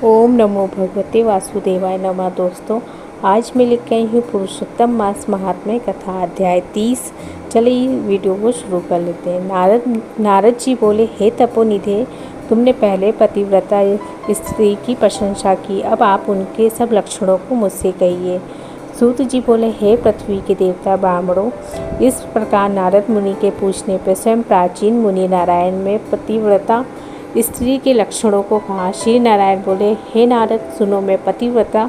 ओम नमो भगवते वासुदेवाय नमः। दोस्तों, आज मैं लेकर आई हूँ पुरुषोत्तम मास महात्म्य कथा अध्याय 30। चलिए वीडियो को शुरू कर लेते हैं। नारद जी बोले, हे तपोनिधे, तुमने पहले पतिव्रता स्त्री की प्रशंसा की, अब आप उनके सब लक्षणों को मुझसे कहिए। सूत जी बोले, हे पृथ्वी के देवता ब्राह्मणों, इस प्रकार नारद मुनि के पूछने पर स्वयं प्राचीन मुनि नारायण में पतिव्रता स्त्री के लक्षणों को कहा। श्री नारायण बोले, हे नारद सुनो, मैं पतिव्रता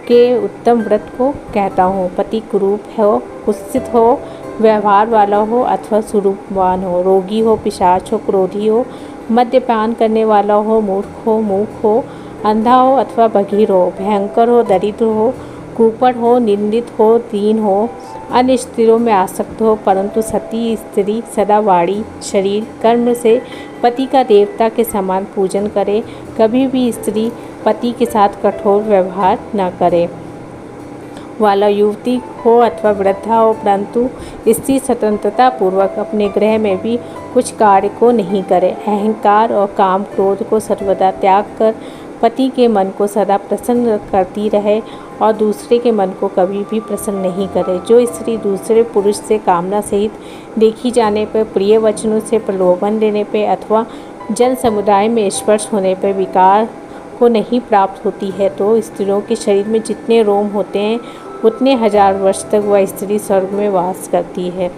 के उत्तम व्रत को कहता हूँ। पति कुरूप हो, कुत्सित हो, व्यवहार वाला हो अथवा स्वरूपवान हो, रोगी हो, पिशाच हो, क्रोधी हो, मद्यपान करने वाला हो, मूर्ख हो, मूक हो, अंधा हो अथवा बधिर हो, भयंकर हो, दरिद्र हो, कुपड़ हो, निंदित हो, दीन हो, अन्य स्त्रियों में आसक्त हो, परंतु सती स्त्री सदा वाणी शरीर कर्म से पति का देवता के समान पूजन करे, कभी भी स्त्री पति के साथ कठोर व्यवहार न करे, वाला युवती हो अथवा वृद्धा हो, परंतु स्त्री स्वतंत्रता पूर्वक अपने गृह में भी कुछ कार्य को नहीं करे, अहंकार और काम क्रोध को सर्वदा त्याग कर पति के मन को सदा प्रसन्न करती रहे और दूसरे के मन को कभी भी प्रसन्न नहीं करे। जो स्त्री दूसरे पुरुष से कामना सहित देखी जाने पर, प्रिय वचनों से प्रलोभन लेने पर अथवा जन समुदाय में स्पर्श होने पर विकार को नहीं प्राप्त होती है, तो स्त्रियों के शरीर में जितने रोम होते हैं उतने हजार वर्ष तक वह स्त्री स्वर्ग में वास करती है।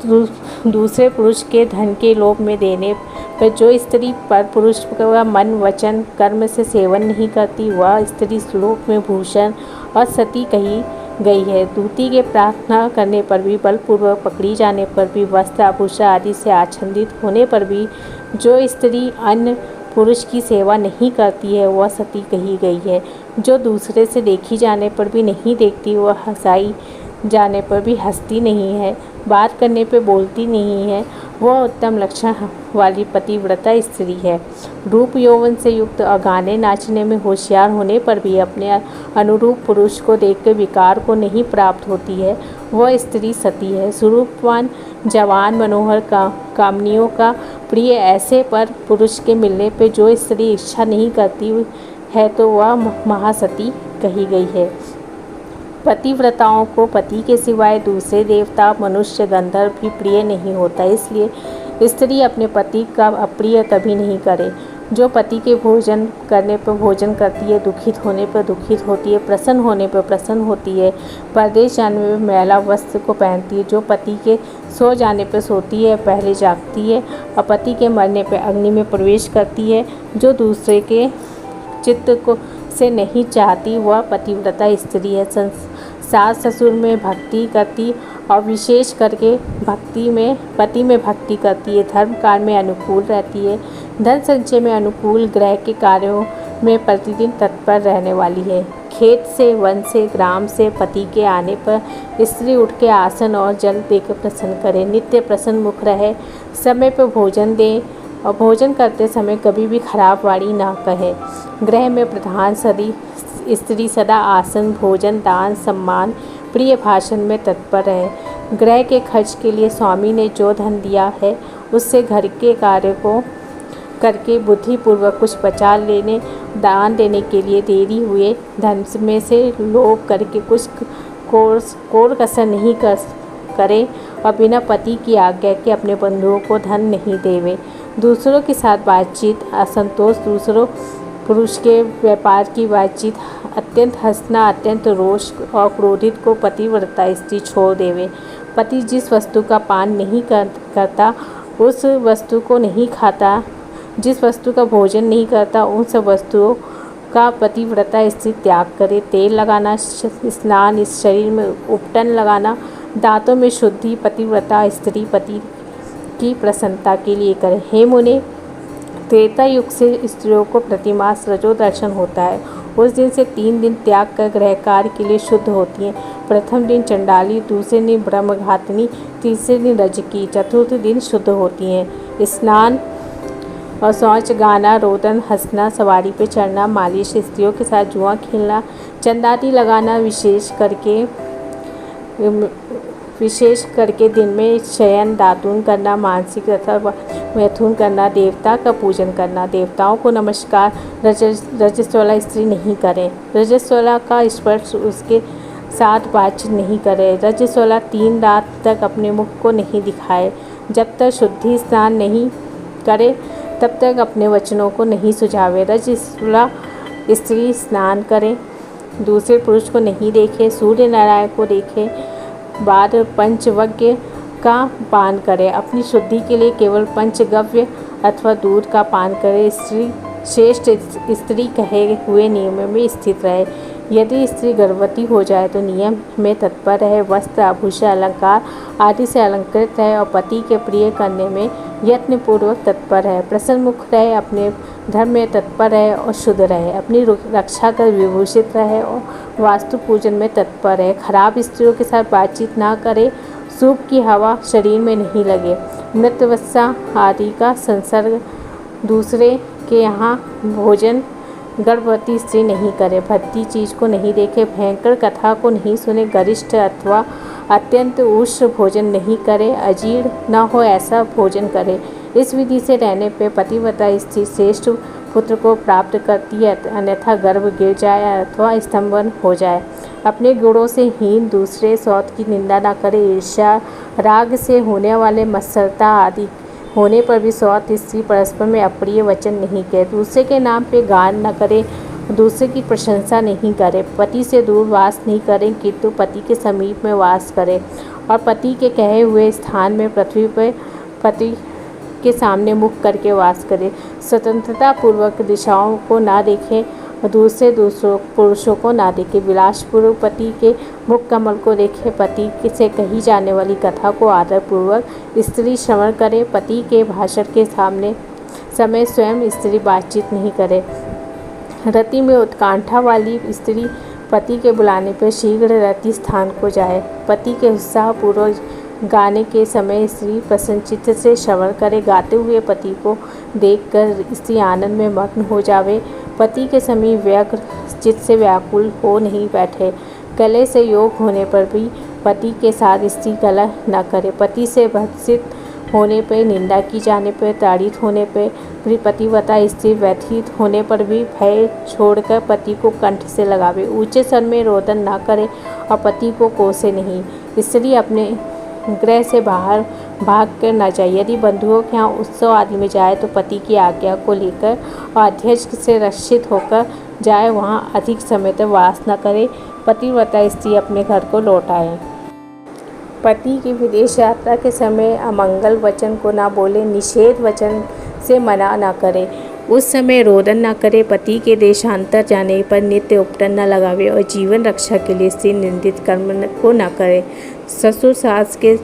दूसरे पुरुष के धन के लोभ में देने पर जो स्त्री पर पुरुष का मन वचन कर्म से सेवन नहीं करती, वह स्त्री श्लोक में भूषण और सती कही गई है। दूती के प्रार्थना करने पर भी, बलपूर्वक पकड़ी जाने पर भी, वस्त्र आभूषण आदि से आच्छादित होने पर भी जो स्त्री अन्य पुरुष की सेवा नहीं करती है, वह सती कही गई है। जो दूसरे से देखी जाने पर भी नहीं देखती, वह हंसाई जाने पर भी हंसती नहीं है, बात करने पे बोलती नहीं है, वह उत्तम लक्षण वाली पतिव्रता स्त्री है। रूप यौवन से युक्त और गाने नाचने में होशियार होने पर भी अपने अनुरूप पुरुष को देखकर विकार को नहीं प्राप्त होती है, वह स्त्री सती है। स्वरूपवान जवान मनोहर कामनियों का प्रिय ऐसे पर पुरुष के मिलने पर जो स्त्री इच्छा नहीं करती है, तो वह महासती कही गई है। पतिव्रताओं को पति के सिवाय दूसरे देवता, मनुष्य, गंधर्व भी प्रिय नहीं होता, इसलिए स्त्री अपने पति का अप्रिय कभी नहीं करे। जो पति के भोजन करने पर भोजन करती है, दुखित होने पर दुखित होती है, प्रसन्न होने पर प्रसन्न होती है, परदेश जाने में मैला वस्त्र को पहनती है, जो पति के सो जाने पर सोती है, पहले जागती है और पति के मरने पर अग्नि में प्रवेश करती है, जो दूसरे के चित्त को से नहीं चाहती, वह पतिव्रता स्त्री है। सास ससुर में भक्ति करती और विशेष करके पति में भक्ति करती है, धर्म कार्य में अनुकूल रहती है, धन संचय में अनुकूल, गृह के कार्यों में प्रतिदिन तत्पर रहने वाली है। खेत से, वन से, ग्राम से पति के आने पर स्त्री उठ के आसन और जल देकर प्रसन्न करे, नित्य प्रसन्न मुख रहे, समय पर भोजन दे और भोजन करते समय कभी भी खराब वाणी ना कहे। गृह में प्रधान स्त्री सदा आसन, भोजन, दान, सम्मान, प्रिय भाषण में तत्पर है। गृह के खर्च के लिए स्वामी ने जो धन दिया है, उससे घर के कार्य को करके बुद्धिपूर्वक कुछ बचा लेने, दान देने के लिए देरी हुए धन में से लोभ करके कुछ कोर कसर नहीं करे और बिना पति की आज्ञा के अपने बंधुओं को धन नहीं देवे। दूसरों के साथ बातचीत, असंतोष, दूसरों पुरुष के व्यापार की बातचीत, अत्यंत हंसना, अत्यंत रोष और क्रोधित को पतिव्रता स्त्री छोड़ देवे। पति जिस वस्तु का पान नहीं करता, उस वस्तु को नहीं खाता, जिस वस्तु का भोजन नहीं करता, उन सब वस्तुओं का पतिव्रता स्त्री त्याग करे। तेल लगाना, स्नान, इस शरीर में उपटन लगाना, दांतों में शुद्धि पतिव्रता स्त्री पति की प्रसन्नता के लिए करे। हे मुने, त्रेता युग से स्त्रियों को प्रतिमास रजो दर्शन होता है। उस दिन से 3 दिन त्याग कर गृह कार्य के लिए शुद्ध होती हैं। प्रथम दिन चंडाली, दूसरे दिन ब्रह्मघातिनी, तीसरे दिन रजकी, चतुर्थ दिन शुद्ध होती हैं। स्नान और शौच, गाना, रोदन, हंसना, सवारी पे चढ़ना, मालिश, स्त्रियों के साथ जुआ खेलना, चंदाती लगाना, विशेष करके दिन में शयन, दातून करना, मानसिक तथा मैथुन करना, देवता का पूजन करना, देवताओं को नमस्कार रजस्वला स्त्री नहीं करें। रजस्वला का स्पर्श उसके साथ बातचीत नहीं करे। रजस्वला 3 रात तक अपने मुख को नहीं दिखाए। जब तक शुद्धि स्नान नहीं करे तब तक अपने वचनों को नहीं सुझावे। रजस्वला स्त्री स्नान करे, दूसरे पुरुष को नहीं देखे, सूर्य नारायण को देखे बाद पंचगव्य का पान करे। अपनी शुद्धि के लिए केवल पंचगव्य अथवा दूध का पान करे। स्त्री श्रेष्ठ स्त्री कहे हुए नियम में स्थित रहे। यदि स्त्री गर्भवती हो जाए तो नियम में तत्पर रहे, वस्त्र आभूषण अलंकार आदि से अलंकृत रहे और पति के प्रिय करने में यत्नपूर्वक तत्पर रहे, प्रसन्न मुख रहे, अपने धर्म में तत्पर रहे और शुद्ध रहे, अपनी रक्षा कर विभूषित रहे और वास्तु पूजन में तत्पर रहे। खराब स्त्रियों के साथ बातचीत ना करे, सूप की हवा शरीर में नहीं लगे, मृतवस्सा आदि का संसर्ग दूसरे के यहाँ भोजन गर्भवती स्त्री नहीं करे, भद्दी चीज़ को नहीं देखे, भयंकर कथा को नहीं सुने, गरिष्ठ अथवा अत्यंत उष्ण भोजन नहीं करे, अजीर्ण न हो ऐसा भोजन करे। इस विधि से रहने पे पतिव्रता स्त्री श्रेष्ठ पुत्र को प्राप्त करती है, अन्यथा गर्भ गिर जाए अथवा स्तंभन हो जाए। अपने गुणों से हीन दूसरे सौत की निंदा न करे, ईर्ष्या राग से होने वाले मत्सरता आदि होने पर भी सौत स्त्री परस्पर में अप्रिय वचन नहीं कहे, दूसरे के नाम पे गान न करे, दूसरे की प्रशंसा नहीं करे, पति से दूर वास नहीं करें किंतु पति के समीप में वास करें और पति के कहे हुए स्थान में पृथ्वी पर पति के सामने मुख करके वास करें। स्वतंत्रता पूर्वक दिशाओं को ना देखें और दूसरे पुरुषों को ना देखे, विलासपूर्वक पति के मुख कमल को देखे, पति से कही जाने वाली कथा को आदरपूर्वक स्त्री श्रवण करे, पति के भाषण के समय स्वयं स्त्री बातचीत नहीं करे। रति में उत्कंठा वाली स्त्री पति के बुलाने पर शीघ्र रति स्थान को जाए। पति के उत्साहपूर्वक गाने के समय स्त्री प्रसन्नचित्त से श्रवण करे, गाते हुए पति को देखकर स्त्री आनंद में मग्न हो जावे, पति के समीप व्यग्र चित्त से व्याकुल हो नहीं बैठे। कलह से योग होने पर भी पति के साथ स्त्री कलह न करे, पति से भत्सित होने पर, निंदा की जाने पर, ताड़ित होने पर, पतिव्रता स्त्री व्यथित होने पर भी भय छोड़कर पति को कंठ से लगावे, ऊंचे स्वर में रोदन न करे और पति को कोसे नहीं। स्त्री अपने गृह से बाहर भाग कर न जाए। यदि बंधुओं के यहाँ उत्सव आदि में जाए तो पति की आज्ञा को लेकर और अध्यक्ष से रक्षित होकर जाए, वहाँ अधिक समय तक वास न करे। पतिव्रता स्त्री अपने घर को लौट आए। पति की विदेश यात्रा के समय अमंगल वचन को न बोले, निषेध वचन से मना न करे, उस समय रोदन न करे, पति के देशांतर जाने पर नित्य उपटन न लगावे और जीवन रक्षा के लिए स्त्री निंदित कर्म को न करे। ससुर सास के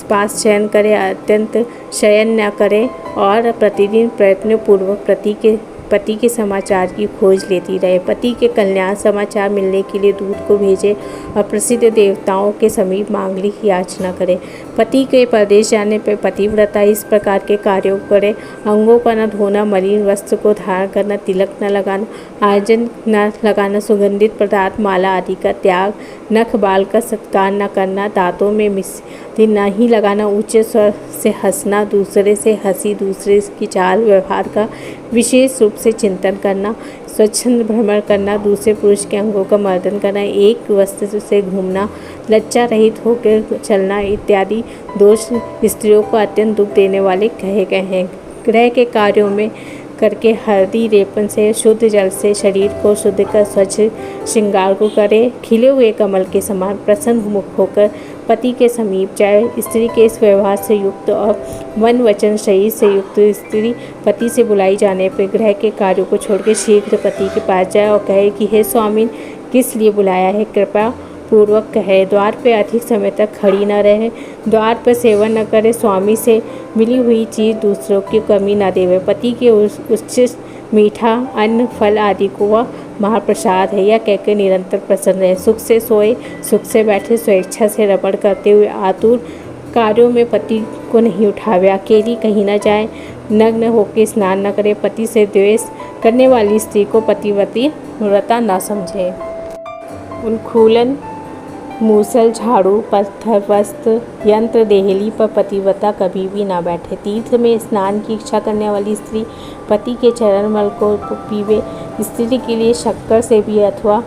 पास शयन करे, अत्यंत शयन न करे और प्रतिदिन प्रयत्नपूर्वक पति के समाचार की खोज लेती रहे। पति के कल्याण समाचार मिलने के लिए दूत को भेजे और प्रसिद्ध देवताओं के समीप मांगलिक की याचना करे। पति के परदेश जाने पर पतिव्रता इस प्रकार के कार्यों करे: अंगों का न धोना, मलिन वस्त्र को धारण करना, तिलक न लगाना, आंजन न लगाना, सुगंधित पदार्थ माला आदि का त्याग, नख बाल का सत्कार न करना, दांतों में मिश्री नहीं लगाना, ऊंचे स्वर से हंसना, दूसरे से हंसी, दूसरे की चाल व्यवहार का विशेष रूप से चिंतन करना, स्वच्छंद भ्रमण करना, दूसरे पुरुष के अंगों का मर्दन करना, एक वस्त्र से घूमना, लज्जा रहित होकर चलना इत्यादि दोष स्त्रियों को अत्यंत दुख देने वाले कहे गए हैं। गृह के कार्यों में करके हल्दी लेपन से, शुद्ध जल से शरीर को शुद्ध कर स्वच्छ श्रृंगार को करे, खिले हुए कमल के समान प्रसन्न मुख होकर पति के समीप जाए। स्त्री के इस व्यवहार से युक्त और मन वचन शरीर से युक्त स्त्री पति से बुलाई जाने पर गृह के कार्यों को छोड़कर शीघ्र पति के पास जाए और कहे कि हे स्वामी, किस लिए बुलाया है, कृपा पूर्वक कहे। द्वार पर अधिक समय तक खड़ी न रहे, द्वार पर सेवन न करे, स्वामी से मिली हुई चीज़ दूसरों की कमी न देवे, पति के उच्च मीठा अन्न फल आदि को वह महाप्रसाद है यह कहकर निरंतर प्रसन्न रहे। सुख से सोए, सुख से बैठे, स्वेच्छा से रमण करते हुए आतुर कार्यों में पति को नहीं उठावे, अकेली कहीं न जाए, नग्न होकर स्नान न करे, पति से द्वेष करने वाली स्त्री को पतिव्रता न समझे। उन्मूलन मूसल, झाड़ू, पत्थर, वस्त्र, यंत्र, देहली पर पतिव्रता कभी भी ना बैठे। तीर्थ में स्नान की इच्छा करने वाली स्त्री पति के चरण मल को पीवे। स्त्री के लिए शक्कर से भी अथवा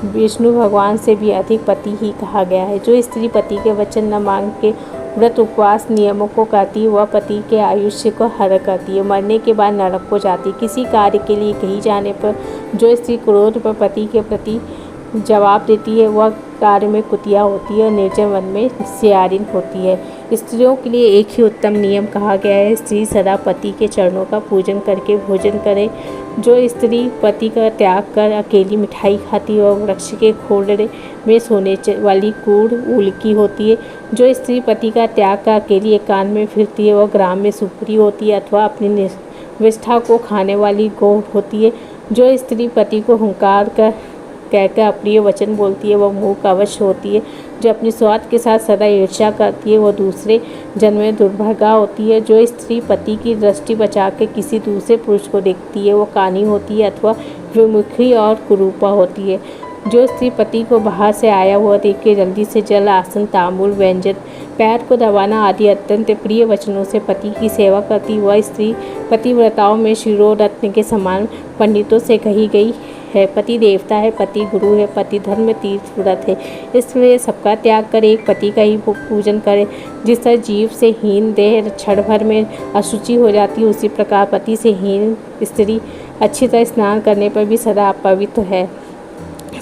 विष्णु भगवान से भी अधिक पति ही कहा गया है। जो स्त्री पति के वचन न मांग के व्रत उपवास नियमों को करती है वह पति के आयुष्य को हर करती है, मरने के बाद नरक को जाती। किसी कार्य के लिए कहीं जाने पर जो स्त्री क्रोध पर पति के प्रति जवाब देती है वह कार्य में कुतिया होती है और निर्जन वन में सियारिन होती है। स्त्रियों के लिए एक ही उत्तम नियम कहा गया है, स्त्री सदा पति के चरणों का पूजन करके भोजन करे। जो स्त्री पति का त्याग कर अकेली मिठाई खाती है और वृक्ष के खोलड़े में सोने वाली कूड़ उल्की होती है। जो स्त्री पति का त्याग कर अकेली एकांत में फिरती है वह ग्राम में सुपुरी होती है अथवा अपनी निष्ठा को खाने वाली गौ होती है। जो स्त्री पति को हुंकार कर कहकर अप्रिय वचन बोलती है वह मूक अवश्य होती है। जो अपनी स्वार्थ के साथ सदा ईर्ष्या करती है वह दूसरे जन्म में दुर्भागा होती है। जो स्त्री पति की दृष्टि बचा के किसी दूसरे पुरुष को देखती है वह कानी होती है अथवा विमुखी और कुरूपा होती है। जो स्त्री पति को बाहर से आया हुआ देख के जल्दी से जल, आसन, तांबूल, व्यंजन, पैर को दबाना आदि अत्यंत प्रिय वचनों से पति की सेवा करती वह स्त्री पतिव्रताओं में शिरोरत्न के समान पंडितों से कही गई है। पति देवता है, पति गुरु है, पति धर्म तीर्थ व्रत है। इसलिए सबका त्याग कर एक पति का ही पूजन करें। जिस तरह जीव से हीन देह क्षण भर में अशुचि हो जाती है उसी प्रकार पति से हीन स्त्री अच्छी तरह स्नान करने पर भी सदा अपवित्र है।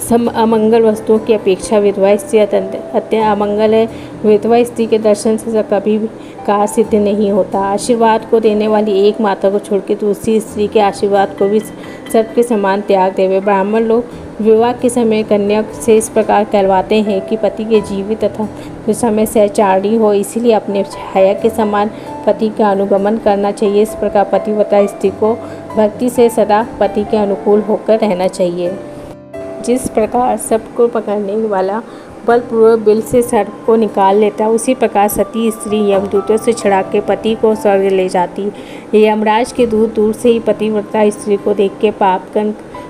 सब अमंगल वस्तुओं की अपेक्षा विधवा स्त्री अत्यंत अमंगल है। विधवा स्त्री के दर्शन से कभी भी कार्य सिद्ध नहीं होता। आशीर्वाद को देने वाली एक माता को छोड़ के दूसरी स्त्री के आशीर्वाद को भी सर्प के समान त्याग देवे। ब्राह्मण लोग विवाह के समय कन्या से इस प्रकार कहलवाते हैं कि पति के जीवित तथा समय सहचारिणी हो, इसीलिए अपने छाया के समान पति का अनुगमन करना चाहिए। इस प्रकार पतिव्रता स्त्री को भक्ति से सदा पति के अनुकूल होकर रहना चाहिए। जिस प्रकार सबको पकड़ने वाला बलपूर्वक बिल से सर्प को निकाल लेता उसी प्रकार सती स्त्री यमदूतों से छिड़ा के पति को स्वर्ग ले जाती। यमराज के दूर दूर से ही पतिव्रता स्त्री को देख के पाप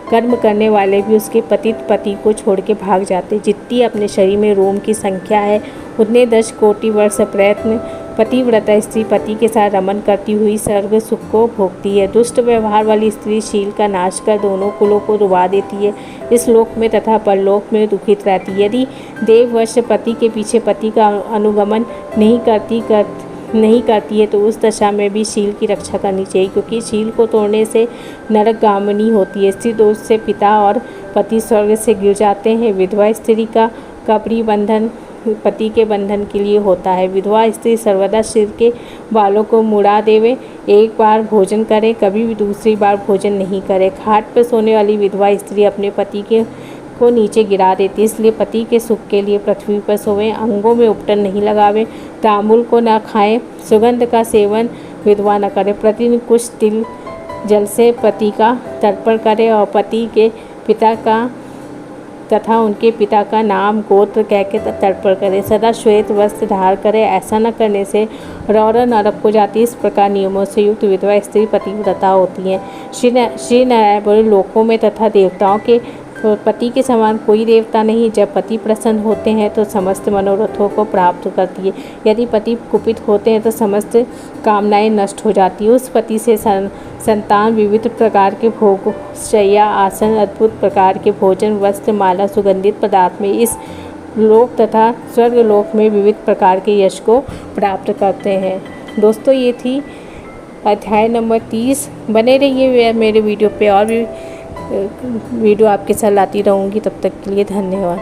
कर्म करने वाले भी उसके पति को छोड़ के भाग जाते। जितनी अपने शरीर में रोम की संख्या है उतने 10 कोटि वर्ष प्रयत्न पतिव्रता स्त्री पति के साथ रमन करती हुई स्वर्ग सुख को भोगती है। दुष्ट व्यवहार वाली स्त्री शील का नाश कर दोनों कुलों को डुबा देती है। इस लोक में तथा परलोक में दुखित रहती है। यदि देववश पति के पीछे पति का अनुगमन नहीं करती है तो उस दशा में भी शील की रक्षा करनी चाहिए, क्योंकि शील को तोड़ने से नरकगामिनी होती है। स्त्री दोष से पिता और पति स्वर्ग से गिर जाते हैं। विधवा स्त्री का कपरी बंधन पति के बंधन के लिए होता है। विधवा स्त्री सर्वदा सिर के बालों को मुड़ा देवे। एक बार भोजन करे, कभी भी दूसरी बार भोजन नहीं करे। खाट पर सोने वाली विधवा स्त्री अपने पति को नीचे गिरा देती, इसलिए पति के सुख के लिए पृथ्वी पर सोवे। अंगों में उपटन नहीं लगावे, तांबुल को न खाएं, सुगंध का सेवन विधवा न करे। प्रतिदिन कुछ तिल जल से पति का तर्पण करे और पति के पिता का तथा उनके पिता का नाम गोत्र कह के तर्पण करे। सदा श्वेत वस्त्र धार करे, ऐसा न करने से रौरा नरक को जाती। इस प्रकार नियमों से युक्त विधवा स्त्री पतिव्रता होती हैं। श्री नारायण बोले, लोकों में तथा देवताओं के पति के समान कोई देवता नहीं। जब पति प्रसन्न होते हैं तो समस्त मनोरथों को प्राप्त करती है। यदि पति कुपित होते हैं तो समस्त कामनाएं नष्ट हो जाती है। उस पति से संतान, विविध प्रकार के भोग, शैया, आसन, अद्भुत प्रकार के भोजन, वस्त्र, माला, सुगंधित पदार्थ में इस लोक तथा स्वर्गलोक में विविध प्रकार के यश को प्राप्त करते हैं। दोस्तों, ये थी अध्याय नंबर 30। बने रहिए मेरे वीडियो पे, और भी वीडियो आपके साथ लाती रहूँगी। तब तक के लिए धन्यवाद।